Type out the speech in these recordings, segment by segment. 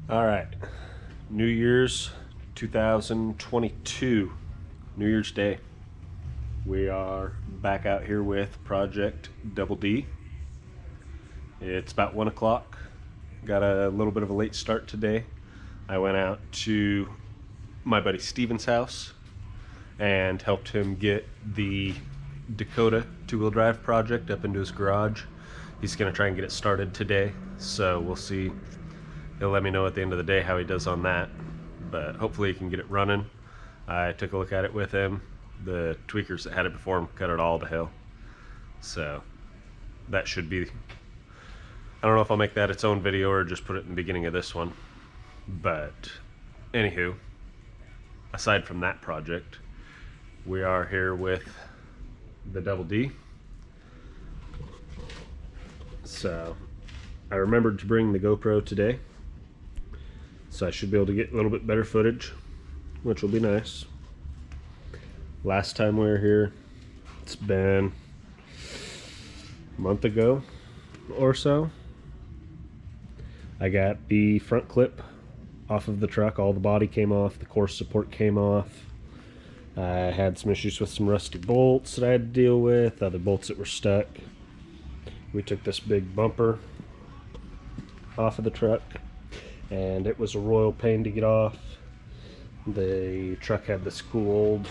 All right, New Year's 2022, New Year's Day. We are back out here with Project Double Dee. It's about 1 o'clock. Got a little bit of a late start today. I went out to my buddy Steven's house and helped him get the Dakota two-wheel drive project up into his garage. He's gonna try and get it started today, so we'll see. He'll let me know at the end of the day how he does on that, but hopefully he can get it running. I took a look at it with him. The tweakers that had it before him cut it all to hell, so that should be, I don't know if I'll make that its own video or just put it in the beginning of this one. But anywho, aside from that project, we are here with the Double Dee. So I remembered to bring the GoPro today, so I should be able to get a little bit better footage, which will be nice. Last time we were here, it's been a month ago or so. I got the front clip off of the truck. All the body came off, the core support came off. I had some issues with some rusty bolts that I had to deal with, other bolts that were stuck. We took this big bumper off of the truck, and it was a royal pain to get off. The truck had this cool old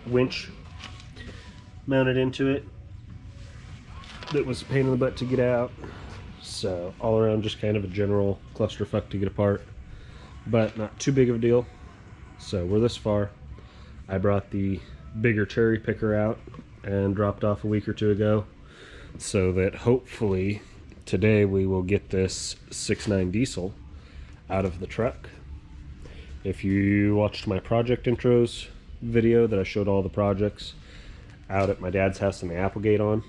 winch mounted into it that was a pain in the butt to get out. So all around just kind of a general clusterfuck to get apart, but not too big of a deal. So we're this far. I brought the bigger cherry picker out and dropped off a week or two ago, so that hopefully today we will get this 6.9 diesel out of the truck. If you watched my project intros video that I showed all the projects out at my dad's house in the Applegate on,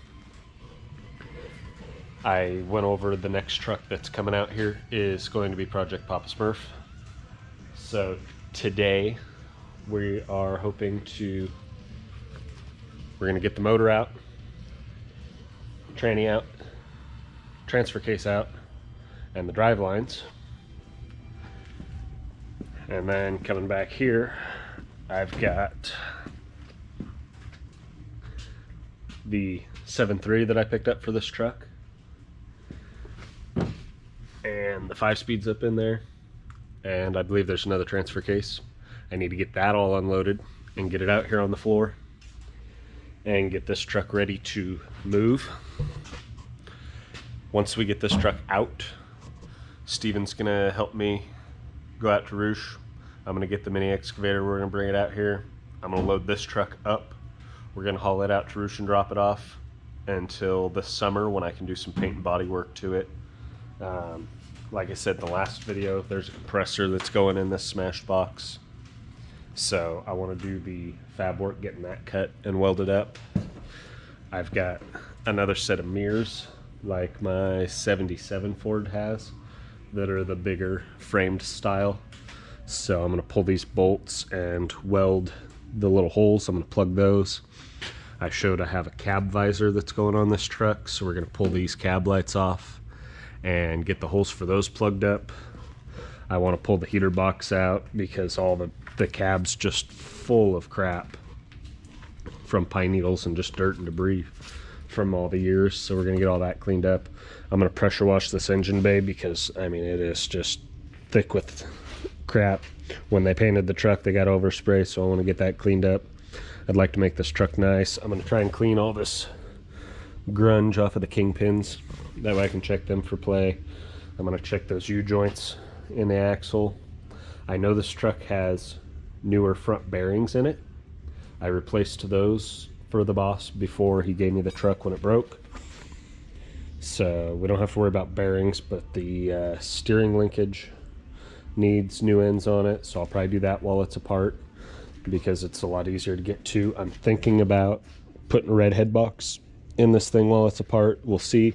I went over the next truck that's coming out here is going to be Project Papa Smurf. So today we are hoping to, we're going to get the motor out, tranny out, transfer case out, and the drive lines. And then coming back here, I've got the 7.3 that I picked up for this truck, and the 5-speeds up in there, and I believe there's another transfer case. I need to get that all unloaded and get it out here on the floor and get this truck ready to move. Once we get this truck out, Steven's gonna help me go out to Roosh. I'm gonna get the mini excavator, we're gonna bring it out here. I'm gonna load this truck up. We're gonna haul it out to Roosh and drop it off until this summer when I can do some paint and body work to it. Like I said in the last video, there's a compressor that's going in this smashed box. So I want to do the fab work, getting that cut and welded up. I've got another set of mirrors like my 77 Ford has that are the bigger framed style. So I'm going to pull these bolts and weld the little holes. I'm going to plug those. I showed I have a cab visor that's going on this truck, so we're going to pull these cab lights off and get the holes for those plugged up. I want to pull the heater box out because all the cab's just full of crap from pine needles and just dirt and debris from all the years, so we're going to get all that cleaned up. I'm going to pressure wash this engine bay because I mean it is just thick with crap. When they painted the truck they got overspray, so I want to get that cleaned up. I'd like to make this truck nice. I'm going to try and clean all this grunge off of the kingpins, that way I can check them for play. I'm going to check those U-joints in the axle. I know this truck has newer front bearings in it. I replaced those for the boss before he gave me the truck when it broke, so we don't have to worry about bearings, but the steering linkage needs new ends on it, so I'll probably do that while it's apart because it's a lot easier to get to. I'm thinking about putting a red head box in this thing while it's apart. We'll see,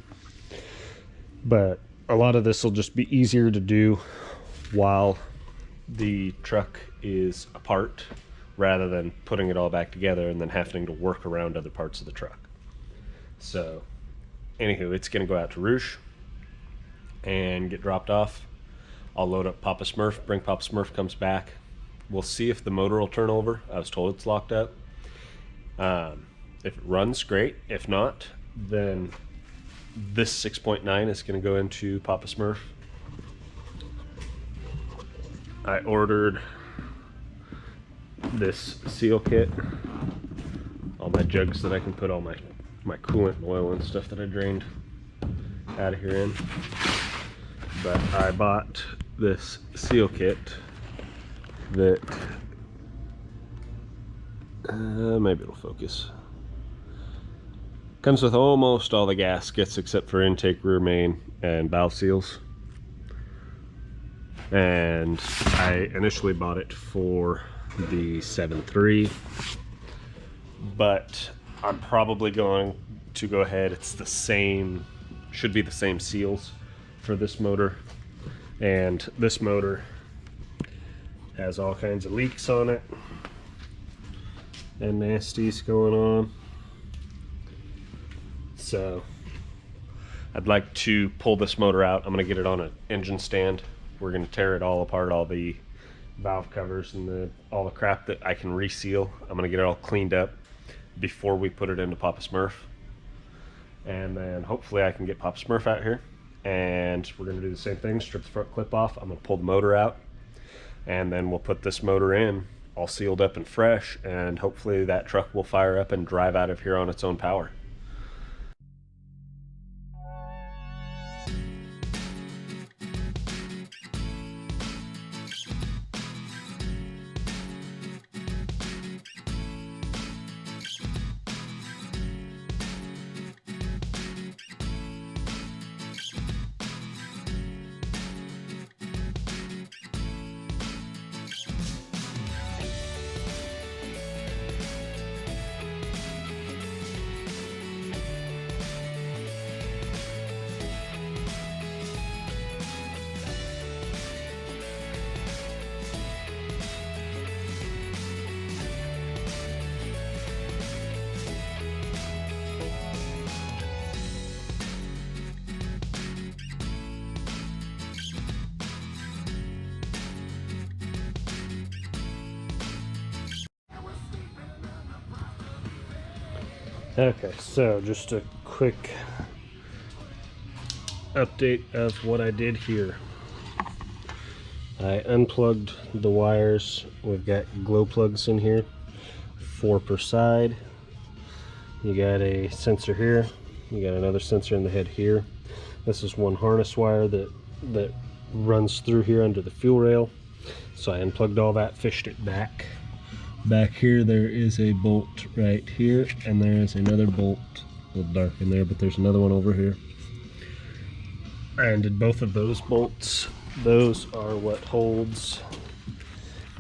but a lot of this will just be easier to do while the truck is apart rather than putting it all back together and then having to work around other parts of the truck. So anywho, it's gonna go out to Roosh and get dropped off. I'll load up Papa Smurf, bring Papa Smurf comes back. We'll see if the motor will turn over. I was told it's locked up. If it runs, great. If not, then this 6.9 is going to go into Papa Smurf. I ordered this seal kit, all my jugs that I can put all my coolant and oil and stuff that I drained out of here in. But I bought this seal kit that maybe it'll focus. Comes with almost all the gaskets except for intake, rear main, and valve seals. And I initially bought it for the 7.3, but I'm probably going to go ahead. It's the same, should be the same seals for this motor, and this motor has all kinds of leaks on it and nasties going on. So I'd like to pull this motor out. I'm going to get it on an engine stand. We're going to tear it all apart, all the valve covers and all the crap that I can reseal. I'm going to get it all cleaned up before we put it into Papa Smurf. And then hopefully I can get Papa Smurf out here. And we're going to do the same thing, strip the front clip off. I'm going to pull the motor out. And then we'll put this motor in, all sealed up and fresh. And hopefully that truck will fire up and drive out of here on its own power. Okay, so just a quick update of what I did here. I unplugged the wires. We've got glow plugs in here, 4 per side. You got a sensor here. You got another sensor in the head here. This is one harness wire that runs through here under the fuel rail. So I unplugged all that, fished it back. Back here there is a bolt right here, and there is another bolt, a little dark in there, but there's another one over here. I undid both of those bolts. Those are what holds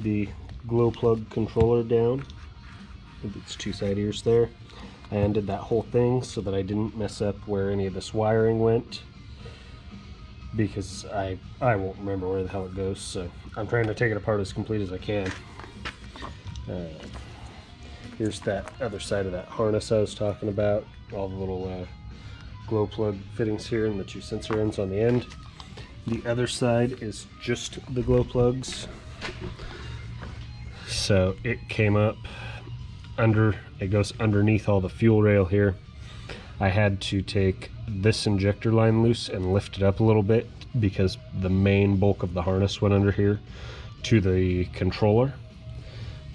the glow plug controller down. It's 2 side ears there. I undid that whole thing so that I didn't mess up where any of this wiring went, because I won't remember where the hell it goes, so I'm trying to take it apart as complete as I can. Here's that other side of that harness I was talking about, all the little glow plug fittings here and the 2 sensor ends on the end. The other side is just the glow plugs. So it came up under, it goes underneath all the fuel rail here. I had to take this injector line loose and lift it up a little bit because the main bulk of the harness went under here to the controller.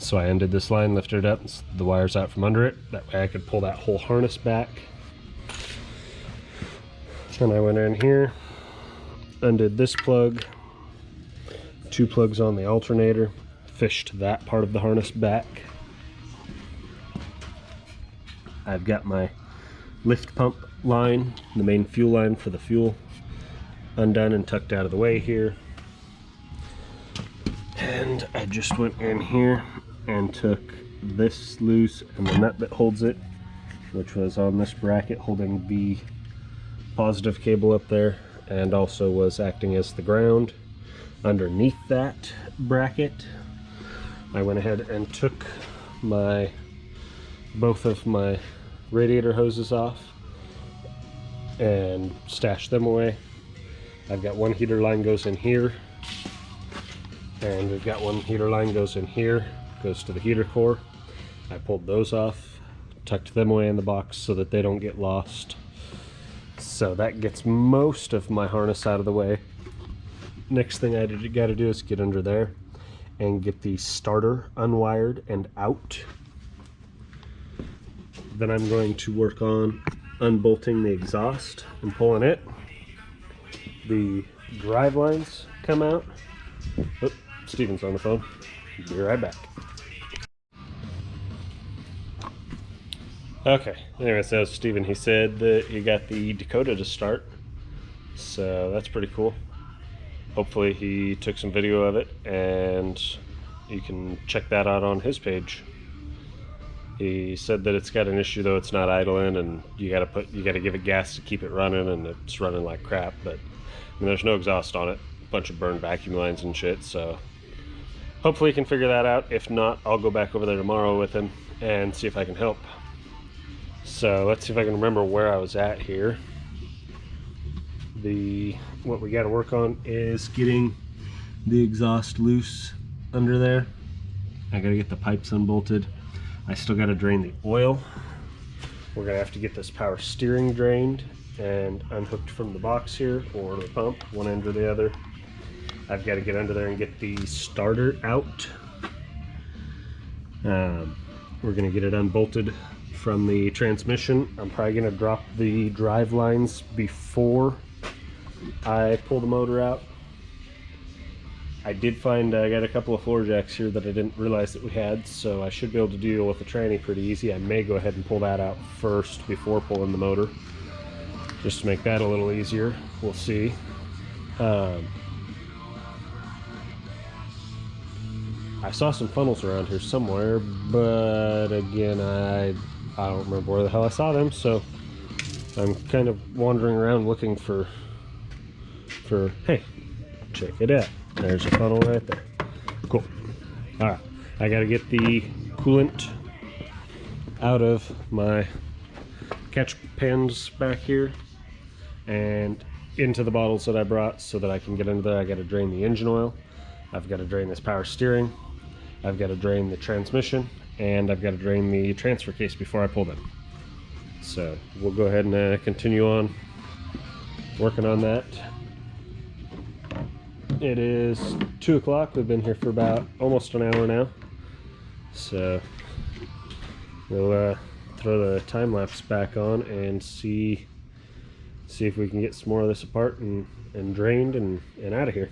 So I undid this line, lifted it up, the wires out from under it. That way I could pull that whole harness back. And I went in here, undid this plug, 2 plugs on the alternator, fished that part of the harness back. I've got my lift pump line, the main fuel line for the fuel, undone and tucked out of the way here. And I just went in here and took this loose and the nut that holds it, which was on this bracket holding the positive cable up there, and also was acting as the ground. Underneath that bracket, I went ahead and took both of my radiator hoses off and stashed them away. I've got one heater line goes in here And we've got one heater line goes in here, goes to the heater core. I pulled those off, tucked them away in the box so that they don't get lost. So that gets most of my harness out of the way. Next thing I got to do is get under there and get the starter unwired and out. Then I'm going to work on unbolting the exhaust and pulling it. The drive lines come out. Oop, Steven's on the phone. Be right back. Okay, anyway, so Steven, he said that he got the Dakota to start, so that's pretty cool. Hopefully he took some video of it, and you can check that out on his page. He said that it's got an issue though, it's not idling, and you gotta give it gas to keep it running, and it's running like crap. But I mean, there's no exhaust on it, a bunch of burned vacuum lines and shit. So hopefully he can figure that out. If not, I'll go back over there tomorrow with him and see if I can help. So let's see if I can remember where I was at here. What we got to work on is getting the exhaust loose under there. I got to get the pipes unbolted. I still got to drain the oil. We're going to have to get this power steering drained and unhooked from the box here, or the pump, one end or the other. I've got to get under there and get the starter out. We're going to get it unbolted from the transmission. I'm probably going to drop the drive lines before I pull the motor out. I did find I got a couple of floor jacks here that I didn't realize that we had, so I should be able to deal with the tranny pretty easy. I may go ahead and pull that out first before pulling the motor, just to make that a little easier. We'll see. I saw some funnels around here somewhere, but again, I don't remember where the hell I saw them, so I'm kind of wandering around looking for hey, check it out. There's a funnel right there. Cool. Alright, I gotta get the coolant out of my catch pans back here and into the bottles that I brought so that I can get under there. I gotta drain the engine oil. I've got to drain this power steering. I've got to drain the transmission, and I've got to drain the transfer case before I pull them. So we'll go ahead and continue on working on that. It is 2 o'clock. We've been here for about almost an hour now. So we'll throw the time lapse back on and see if we can get some more of this apart and drained and out of here.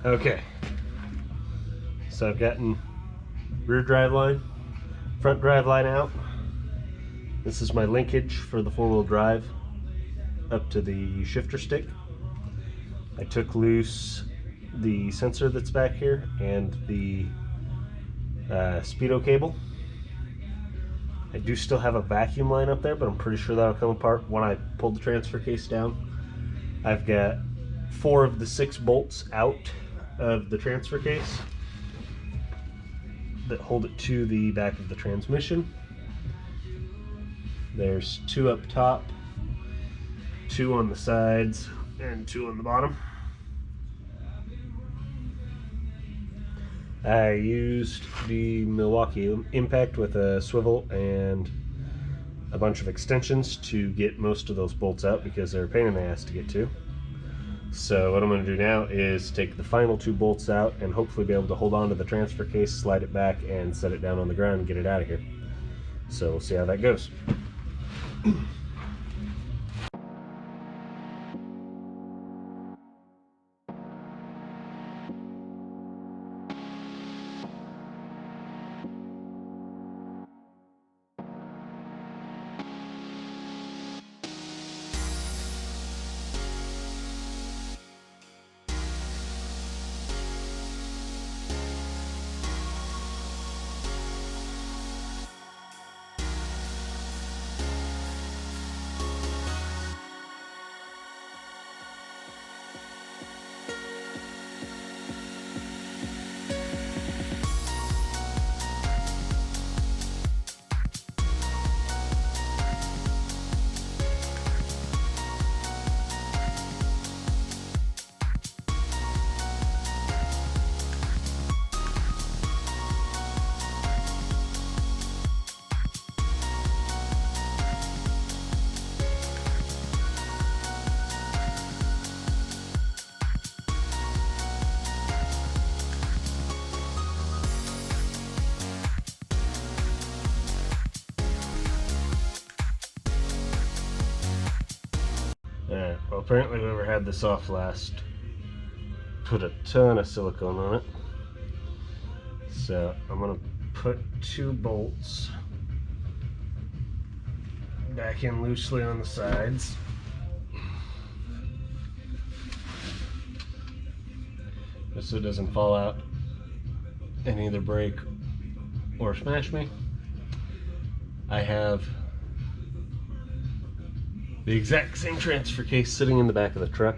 Okay, so I've gotten rear drive line, front drive line out. This is my linkage for the four-wheel drive up to the shifter stick. I took loose the sensor that's back here and the speedo cable. I do still have a vacuum line up there, but I'm pretty sure that'll come apart when I pull the transfer case down. I've got 4 of the 6 bolts out of the transfer case that hold it to the back of the transmission. There's 2 up top, 2 on the sides, and 2 on the bottom. I used the Milwaukee Impact with a swivel and a bunch of extensions to get most of those bolts out because they're a pain in the ass to get to. So what I'm going to do now is take the final 2 bolts out and hopefully be able to hold on to the transfer case, slide it back, and set it down on the ground and get it out of here. So we'll see how that goes. Alright, well apparently whoever had this off last put a ton of silicone on it. So I'm going to put 2 bolts back in loosely on the sides. Just so it doesn't fall out and either break or smash me. I have the exact same transfer case sitting in the back of the truck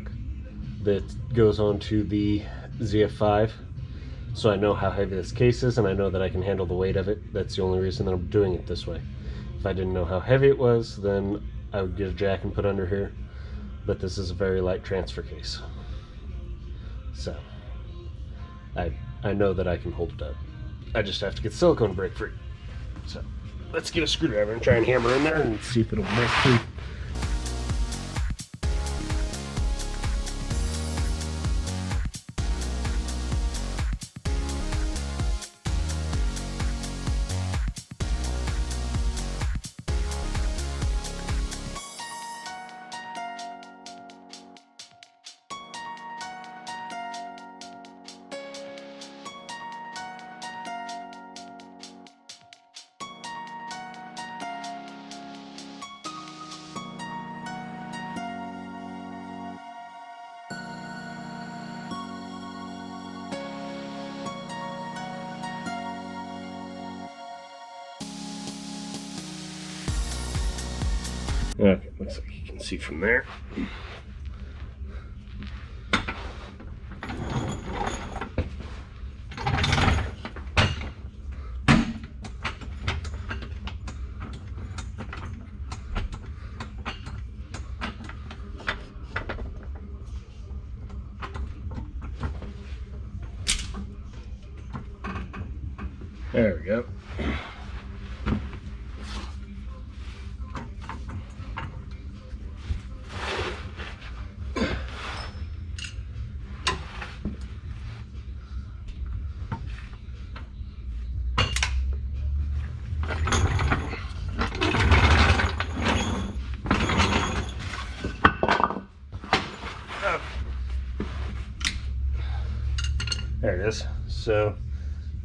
that goes onto the ZF5, so I know how heavy this case is and I know that I can handle the weight of it. That's the only reason that I'm doing it this way. If I didn't know how heavy it was, then I would get a jack and put under here, but this is a very light transfer case, so I know that I can hold it up. I just have to get silicone break free. So let's get a screwdriver and try and hammer in there and see if it'll break free. Okay, looks like you can see from there. There we go. There it is. So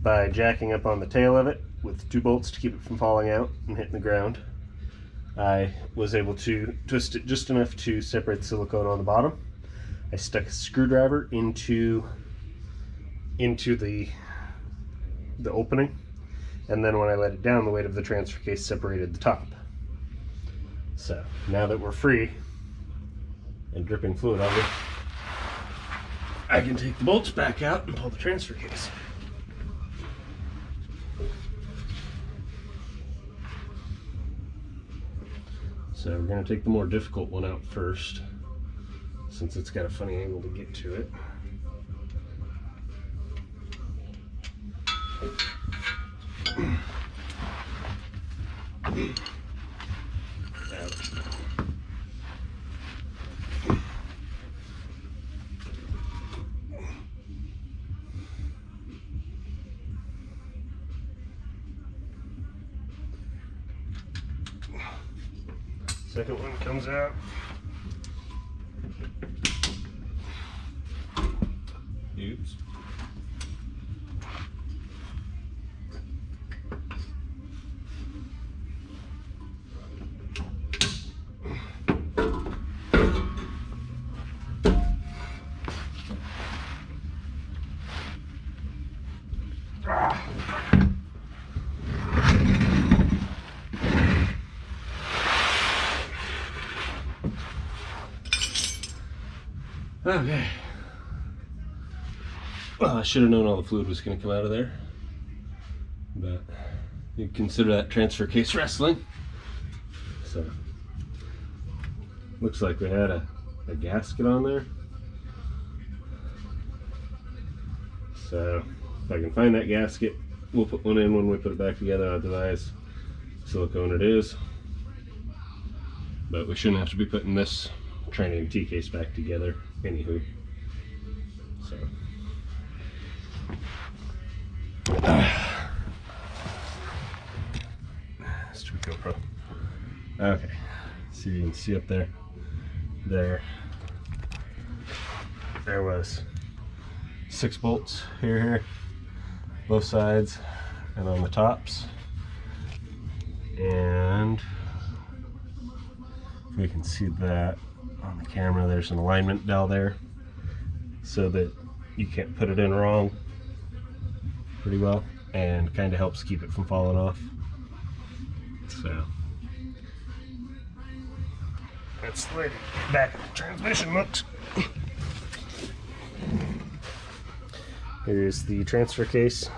by jacking up on the tail of it with 2 bolts to keep it from falling out and hitting the ground, I was able to twist it just enough to separate the silicone on the bottom. I stuck a screwdriver into the opening, and then when I let it down, the weight of the transfer case separated the top. So now that we're free and dripping fluid over, I can take the bolts back out and pull the transfer case. So we're going to take the more difficult one out first, since it's got a funny angle to get to it. Second one comes out. Oops. Okay. Well, I should have known all the fluid was going to come out of there, but you consider that transfer case wrestling. So, looks like we had a gasket on there. So, if I can find that gasket, we'll put one in when we put it back together. Otherwise, silicone it is. But we shouldn't have to be putting this training T case back together. Anywho, so stupid GoPro. Okay, so you can see up there, there was 6 bolts here, both sides, and on the tops. And if we can see that on the camera, there's an alignment dowel there so that you can't put it in wrong pretty well, and kind of helps keep it from falling off. So that's the way the back of the transmission looks. Here's the transfer case.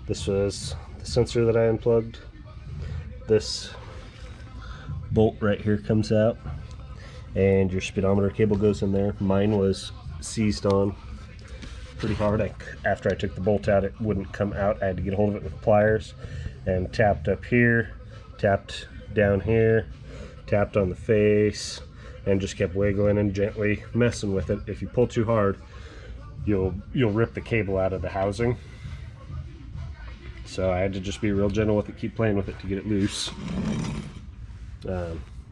This was the sensor that I unplugged. This bolt right here comes out, and your speedometer cable goes in there. Mine was seized on pretty hard. After I took the bolt out, it wouldn't come out. I had to get a hold of it with pliers, and tapped up here, tapped down here, tapped on the face, and just kept wiggling and gently messing with it. If you pull too hard, you'll rip the cable out of the housing. So I had to just be real gentle with it, keep playing with it to get it loose.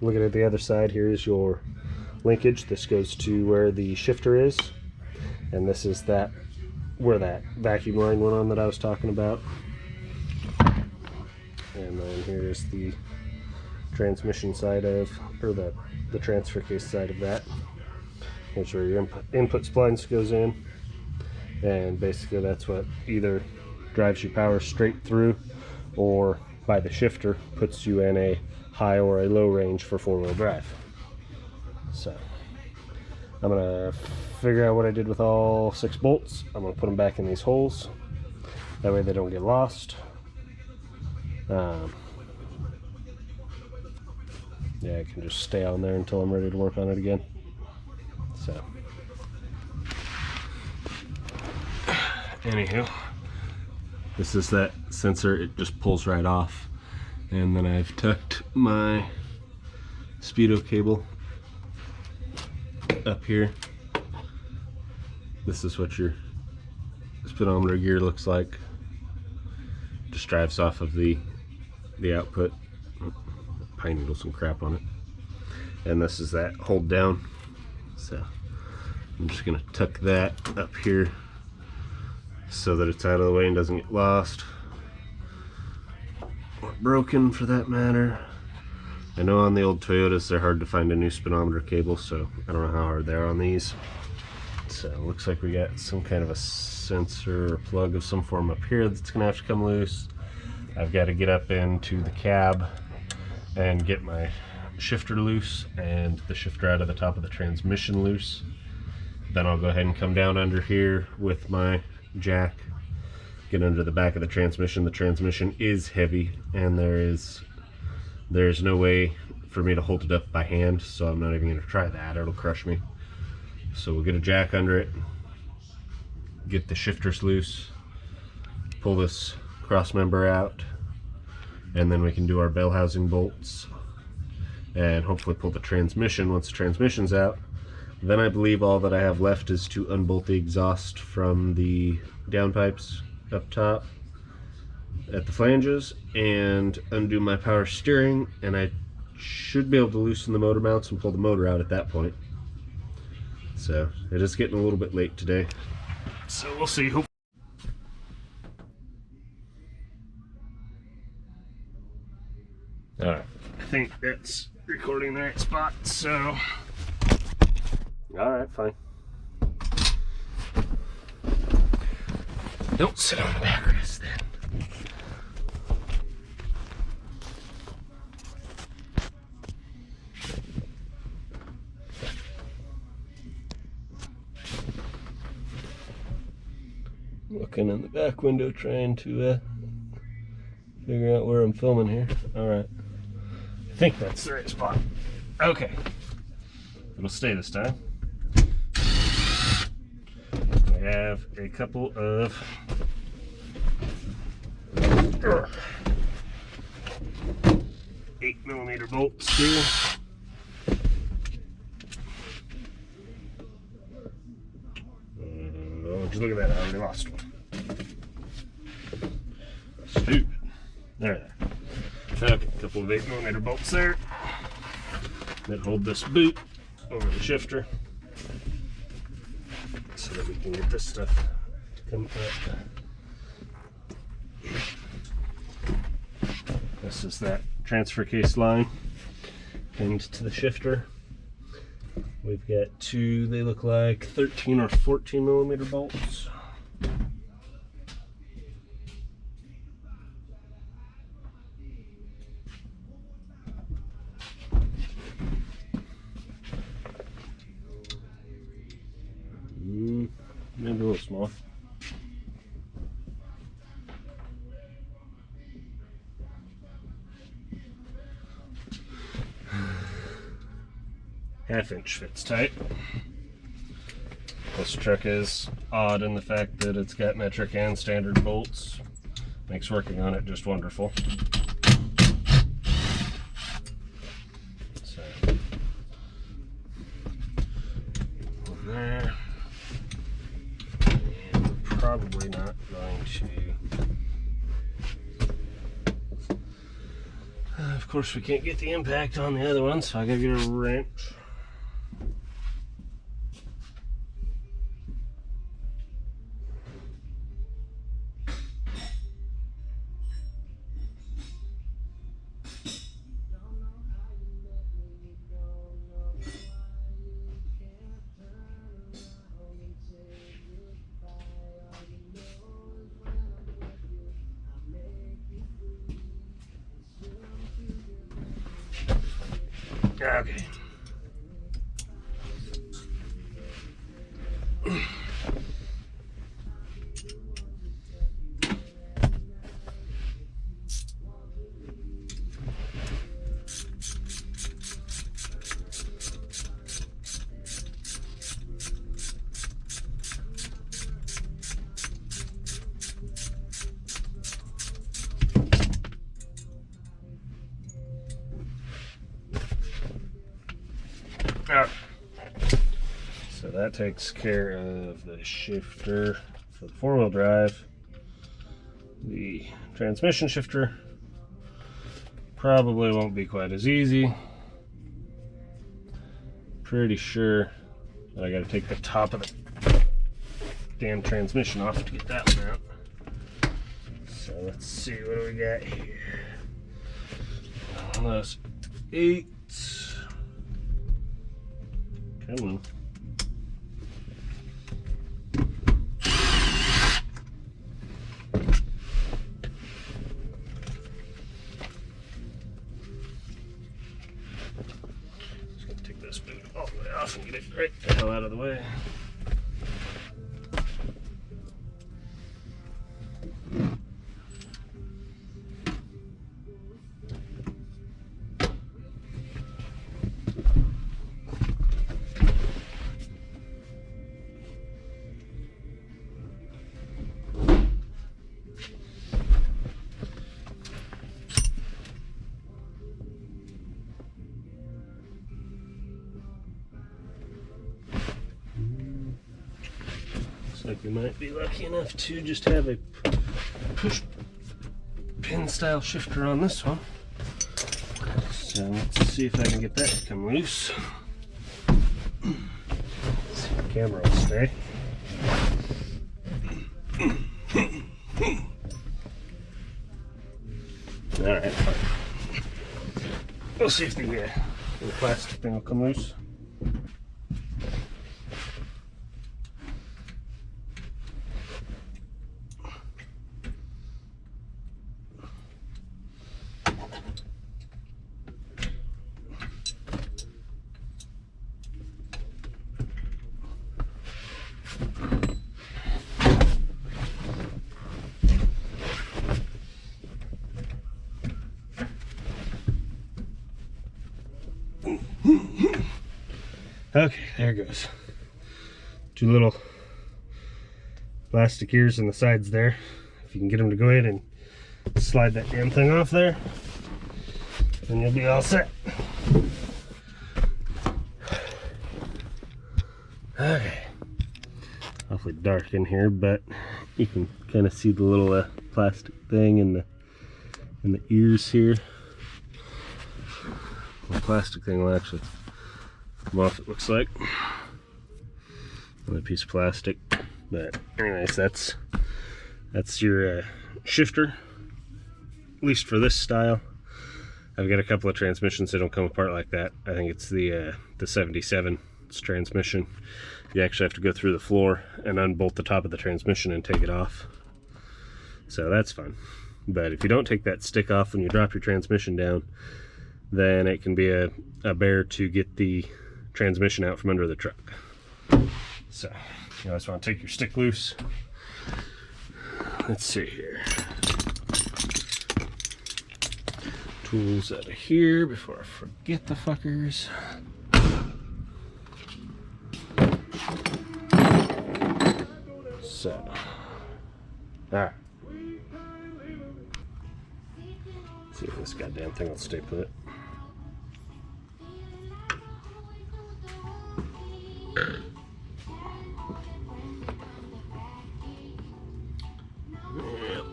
Looking at the other side, here is your linkage. This goes to where the shifter is, and this is where that vacuum line went on that I was talking about. And then here's the transmission side of, or the transfer case side of that. Here's where your input splines goes in, and basically that's what either drives your power straight through, or by the shifter puts you in a high or a low range for 4-wheel drive. So I'm gonna figure out what I did with all 6 bolts. I'm gonna put them back in these holes, that way they don't get lost. Yeah, I can just stay on there until I'm ready to work on it again. So anywho, this is that sensor. It just pulls right off. And then I've tucked my speedo cable up here. This is what your speedometer gear looks like. Just drives off of the output. Pine needle some crap on it. And this is that hold down. So I'm just gonna tuck that up here so that it's out of the way and doesn't get lost or broken for that matter. I know on the old Toyotas they're hard to find a new speedometer cable, so I don't know how hard they are on these. So it looks like we got some kind of a sensor or plug of some form up here that's gonna have to come loose. I've got to get up into the cab and get my shifter loose and the shifter out of the top of the transmission loose. Then I'll go ahead and come down under here with my jack, get under the back of the transmission. The transmission is heavy and there's no way for me to hold it up by hand, so I'm not even going to try that. It'll crush me. So we'll get a jack under it, get the shifters loose, pull this cross member out, and then we can do our bell housing bolts and hopefully pull the transmission. Once the transmission's out, then I believe all that I have left is to unbolt the exhaust from the downpipes up top at the flanges and undo my power steering, and I should be able to loosen the motor mounts and pull the motor out at that point. So it is getting a little bit late today, so we'll see. Alright, I think that's recording the right spot, so alright, fine. Don't sit on the backrest then. Looking in the back window trying to figure out where I'm filming here. Alright. I think that's the right spot. Okay. It'll stay this time. I have a couple of 8mm bolts here. Just look at that, I already lost one. Stupid. There. Okay, a couple of 8mm bolts there that hold this boot over the shifter so that we can get this stuff to come up. This is that transfer case line pinned to the shifter. We've got two, they look like 13 or 14mm bolts. Maybe a little small. Half-inch fits tight. This truck is odd in the fact that it's got metric and standard bolts. Makes working on it just wonderful. So, there. And we're probably not going to. Of course, we can't get the impact on the other one, so I gotta get a wrench. Okay. So that takes care of the shifter for the four-wheel drive. The transmission shifter probably won't be quite as easy. Pretty sure that I gotta take the top of the damn transmission off to get that one out. So let's see, what do we got here? One of those 8. Come on. Just gonna take this boot all the way off and get it right the hell out of the way. Looks like we might be lucky enough to just have a push pin style shifter on this one. So let's see if I can get that to come loose. Let's see if the camera will stay. Alright, we'll see if the plastic thing will come loose. Okay, there it goes. 2 little plastic ears on the sides there. If you can get them to go ahead and slide that damn thing off there, then you'll be all set. Okay. Awfully dark in here, but you can kind of see the little plastic thing in the ears here. The plastic thing will actually come off, it looks like. Another piece of plastic. But anyways, that's your shifter, at least for this style. I've got a couple of transmissions that don't come apart like that. I think it's the 77 transmission. You actually have to go through the floor and unbolt the top of the transmission and take it off. So that's fun. But if you don't take that stick off when you drop your transmission down, then it can be a bear to get the transmission out from under the truck. So you always want to take your stick loose. Let's see here. Tools out of here before I forget the fuckers. So, alright. See if this goddamn thing will stay put. Yep.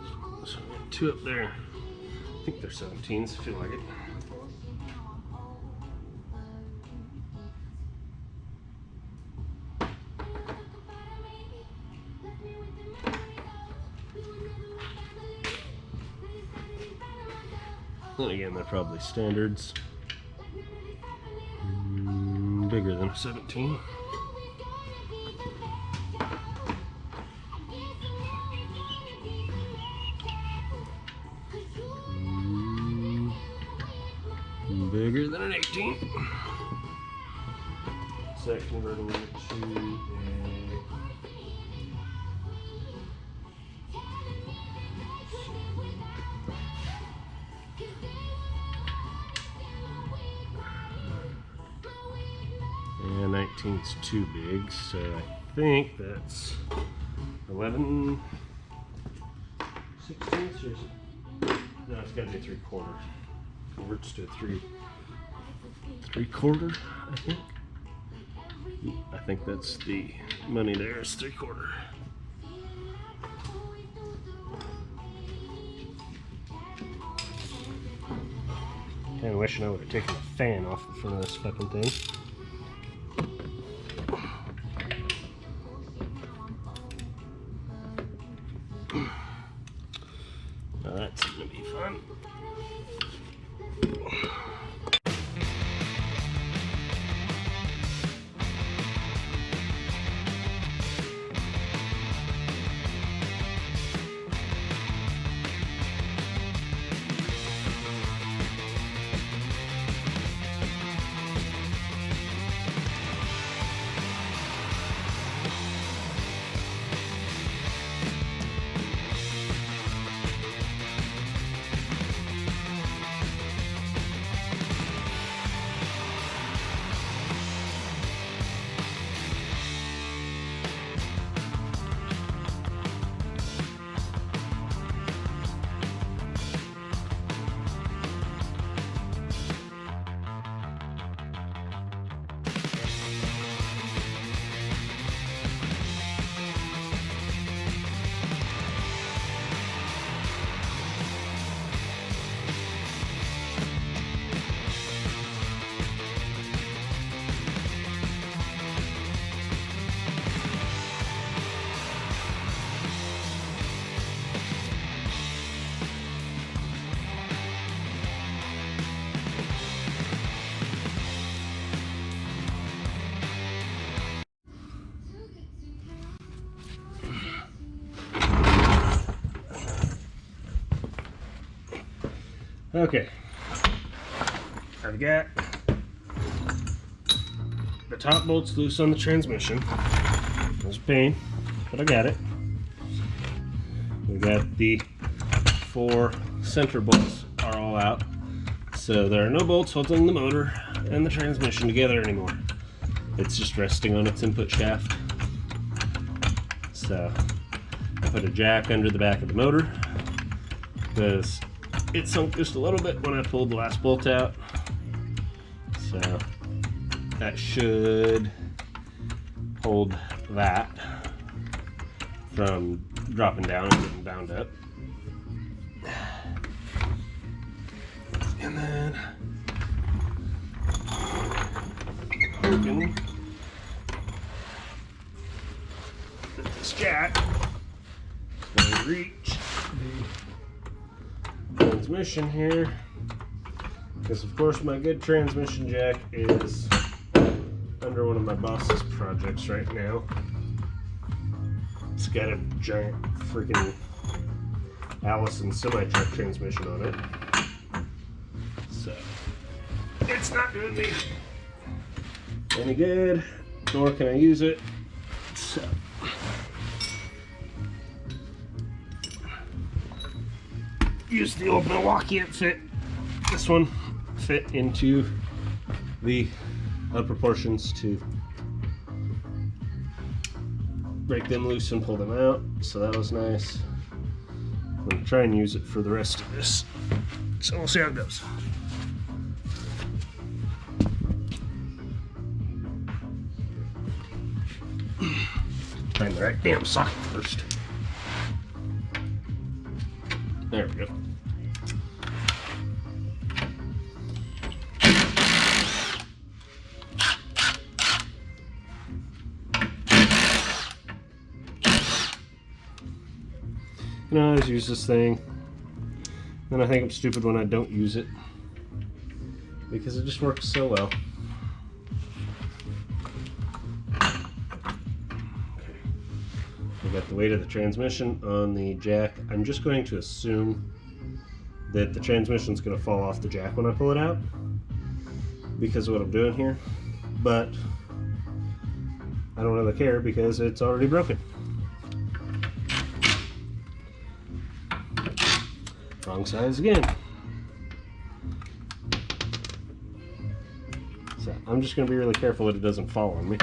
So 2 up there. I think they're 17s, I feel like it. And again, they're probably standards. Bigger than a 17. Bigger than an 18. So converting it to and 19 is too big, so I think that's 11 16ths or no, it's got to be 3/4. Converts to 3/4, I think. I think that's the money there is 3/4. Kinda wishing I would have taken the fan off the front of this fucking thing. Now that's gonna be fun. Okay, I've got the top bolts loose on the transmission. It was a pain, but I got it. We got the 4 center bolts are all out, so there are no bolts holding the motor and the transmission together anymore. It's just resting on its input shaft. So I put a jack under the back of the motor because it sunk just a little bit when I pulled the last bolt out. So that should hold that from dropping down and getting bound up. And then this jack is going to reach the transmission here, because of course my good transmission jack is under one of my boss's projects right now. It's got a giant freaking Allison semi-truck transmission on it, so it's not doing me any good, nor can I use it. So use the old Milwaukee fit. This one fit into the proportions to break them loose and pull them out, so that was nice. I'm going to try and use it for the rest of this, so we'll see how it goes. Find the right damn socket first. There we go. You know, I always use this thing, and I think I'm stupid when I don't use it, because it just works so well. We got the weight of the transmission on the jack. I'm just going to assume that the transmission's going to fall off the jack when I pull it out because of what I'm doing here, but I don't really care because it's already broken. Wrong size again. So I'm just going to be really careful that it doesn't fall on me.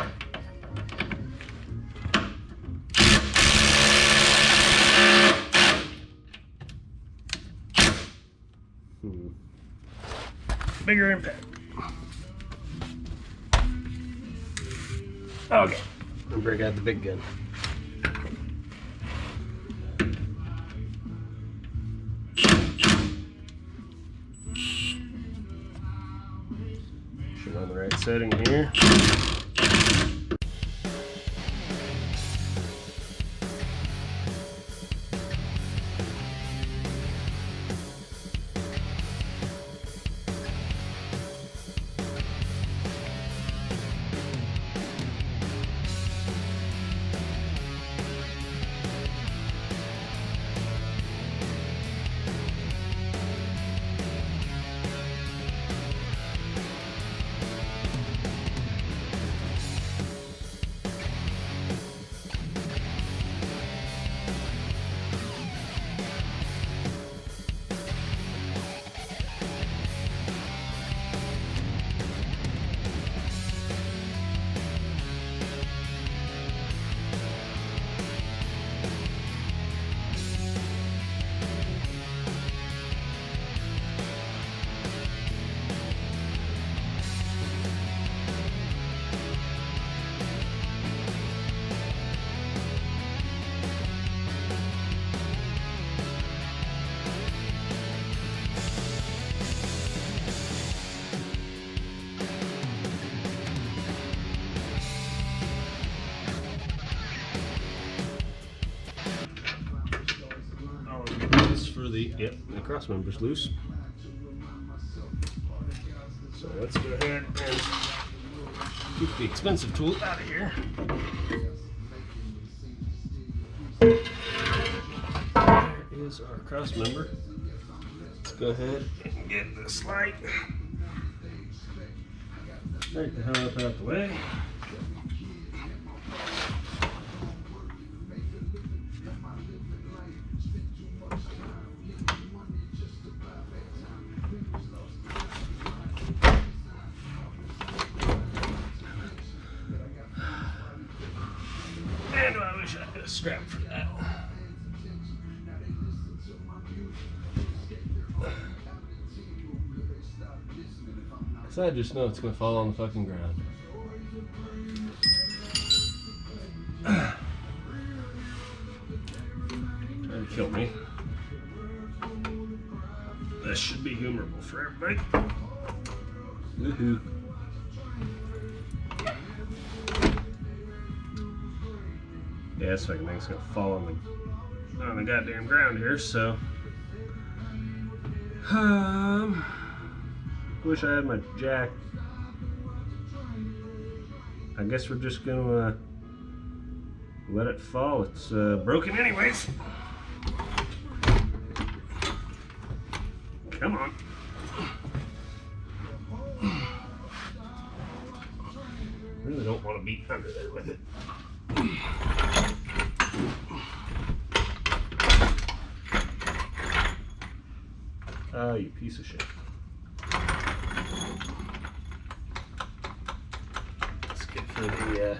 Bigger impact. Okay, I'll break out the big gun. Should on the right setting here. The cross member's loose. So let's go ahead and keep the expensive tool out of here. There is our cross member. Let's go ahead and get this light right the hell up out the way. And I wish I could have strapped for that. I just know it's gonna fall on the fucking ground. Trying to kill me. This should be humorable for everybody. Woohoo. Yeah, this fucking thing's gonna fall on the goddamn ground here, so wish I had my jack. I guess we're just gonna let it fall. It's broken anyways. Come on. Really don't want to be under there with it. Oh, you piece of shit. For the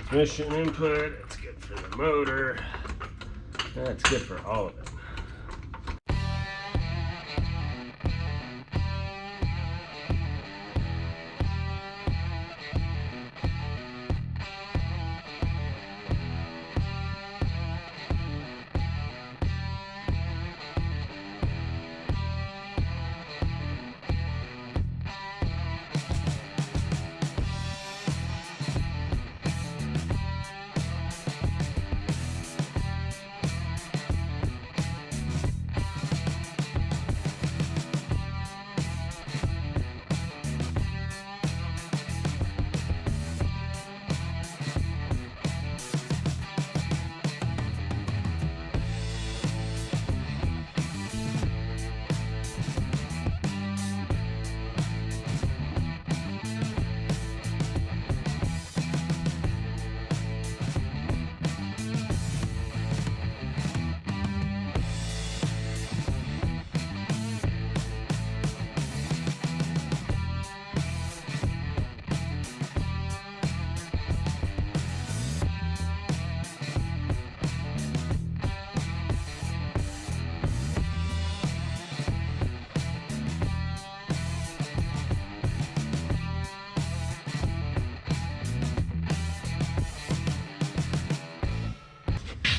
transmission input, it's good for the motor, that's good for all of it.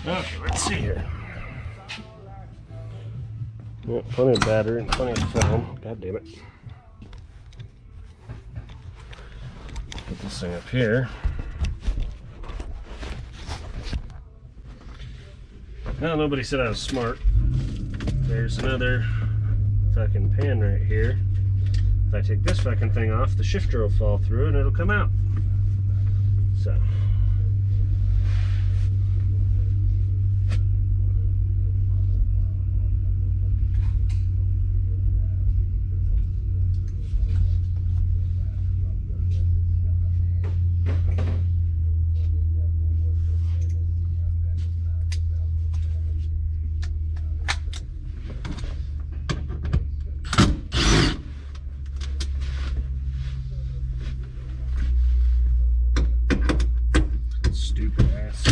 Okay, let's see here. Yep, plenty of battery and plenty of film. God damn it. Put this thing up here. Well, nobody said I was smart. There's another fucking pan right here. If I take this fucking thing off, the shifter will fall through and it'll come out. So. Stupid ass.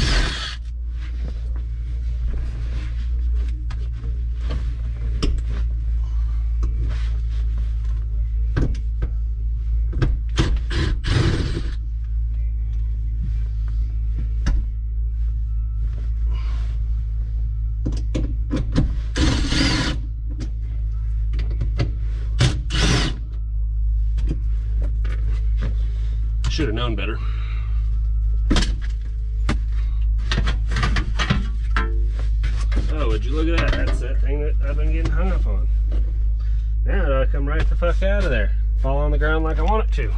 Should have known better. Oh, would you look at that? That's that thing that I've been getting hung up on. Now I come right the fuck out of there. Fall on the ground like I want it to.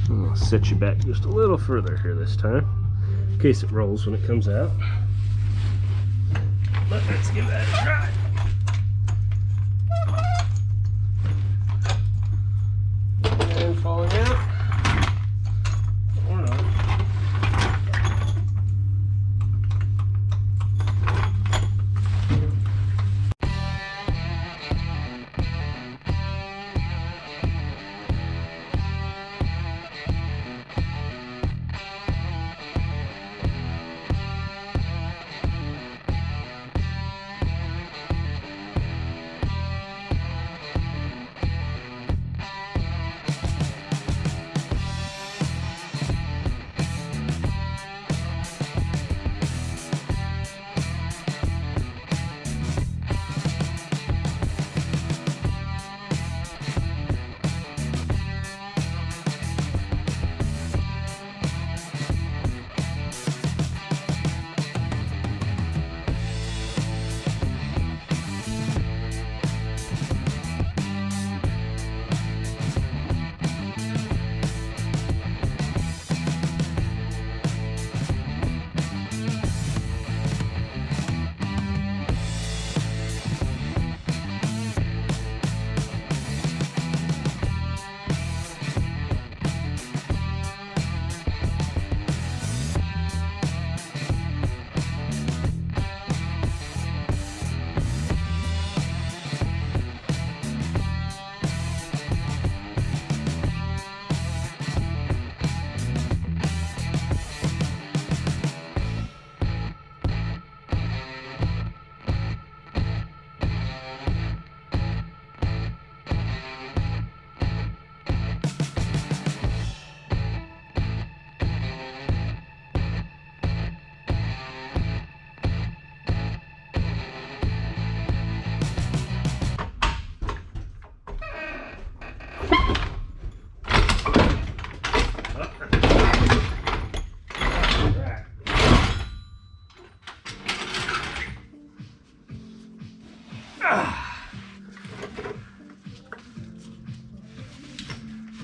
I'll set you back just a little further here this time. in case it rolls when it comes out. But let's give that a try. And falling out. Or not.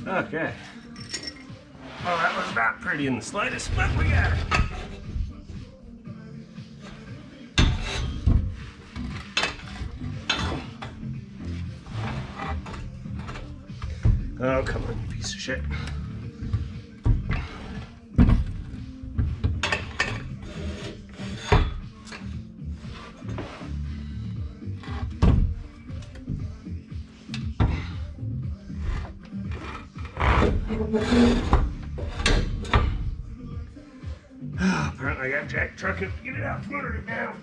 Okay. Well, that was not pretty in the slightest, but we got it. Oh, come on, you piece of shit. Apparently I got jack truck it to get it out from under it now.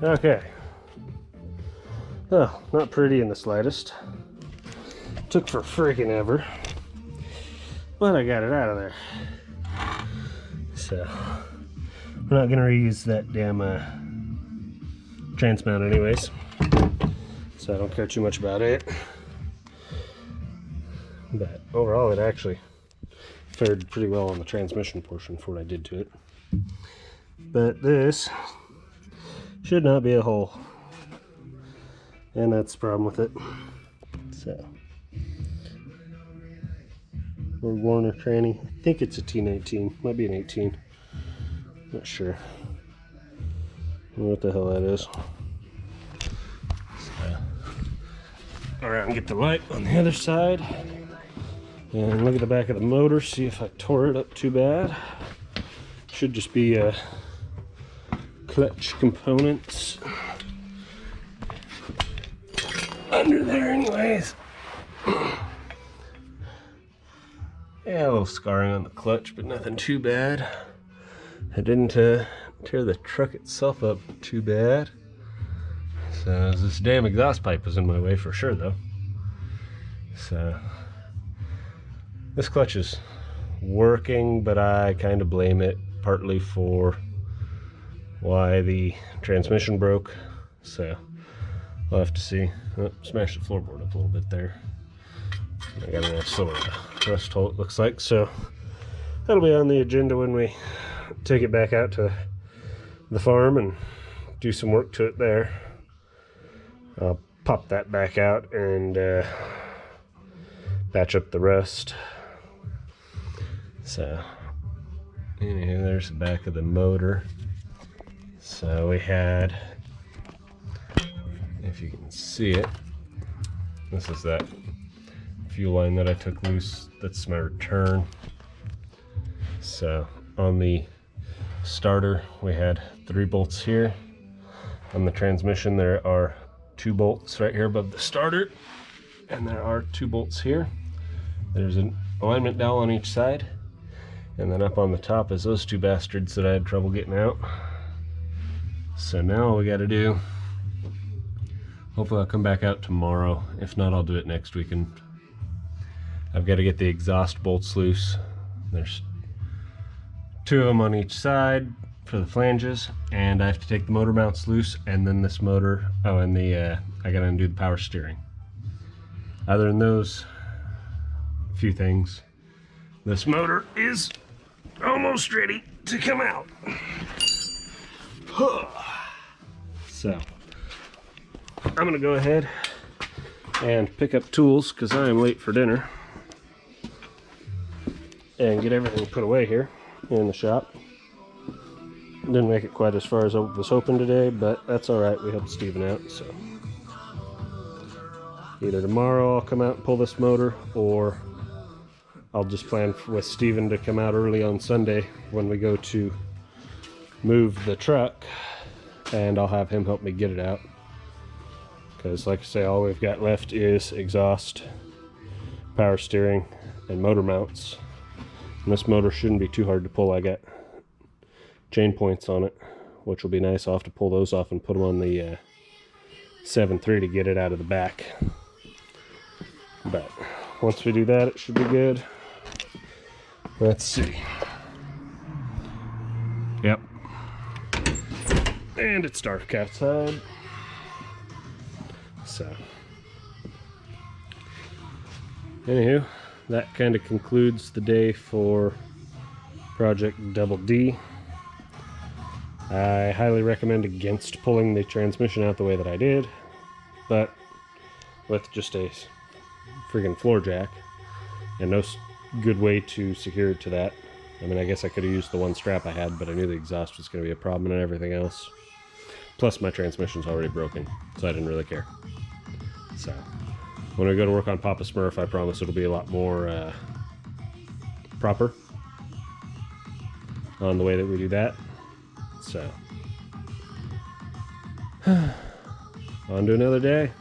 Okay. Oh, not pretty in the slightest. Took for freaking ever. But I got it out of there. So, we're not going to reuse that damn trans mount anyways. So I don't care too much about it. But overall it actually fared pretty well on the transmission portion for what I did to it. But this should not be a hole And that's the problem with it. So, Lord Warner tranny. I think it's a T19. Might be an 18. Not sure. I don't know what the hell that is. So, go around and get the light on the other side. And look at the back of the motor, see if I tore it up too bad. Should just be clutch components under there anyways. Yeah, a little scarring on the clutch, but nothing too bad. I didn't tear the truck itself up too bad. So this damn exhaust pipe was in my way for sure though. So this clutch is working, but I kind of blame it partly for why the transmission broke. So we'll have to see. Oh, smashed the floorboard up a little bit there. I got a nice little rust hole it looks like. So that'll be on the agenda when we take it back out to the farm and do some work to it there. I'll pop that back out and patch up the rust. So anyway, there's the back of the motor. So we had, if you can see it, this is that fuel line that I took loose. That's my return. So on the starter we had 3 bolts here. On the transmission there are 2 bolts right here above the starter, and there are 2 bolts here. There's an alignment dowel on each side, and then up on the top is those 2 bastards that I had trouble getting out. So now all we got to do, hopefully I'll come back out tomorrow. If not, I'll do it next weekend. I've got to get the exhaust bolts loose. There's 2 of them on each side for the flanges, and I have to take the motor mounts loose, and then this motor, oh, and the I gotta undo the power steering. Other than those few things, this motor is almost ready to come out. So I'm gonna go ahead and pick up tools because I am late for dinner, and get everything put away here in the shop. Didn't make it quite as far as I was hoping today, but that's alright. We helped Steven out, so either tomorrow I'll come out and pull this motor, or I'll just plan with Steven to come out early on Sunday when we go to move the truck, and I'll have him help me get it out. Because like I say, all we've got left is exhaust, power steering, and motor mounts. And this motor shouldn't be too hard to pull. I got chain points on it, which will be nice. I'll have to pull those off and put them on the 7.3 to get it out of the back. But once we do that, it should be good. Let's see. Yep. And it's dark outside. So, anywho, that kind of concludes the day for Project Double Dee. I highly recommend against pulling the transmission out the way that I did, but with just a friggin' floor jack and no good way to secure it to that. I mean, I guess I could have used the one strap I had, but I knew the exhaust was going to be a problem and everything else. Plus my transmission's already broken, so I didn't really care. So when we go to work on Papa Smurf, I promise it'll be a lot more proper on the way that we do that. So on to another day.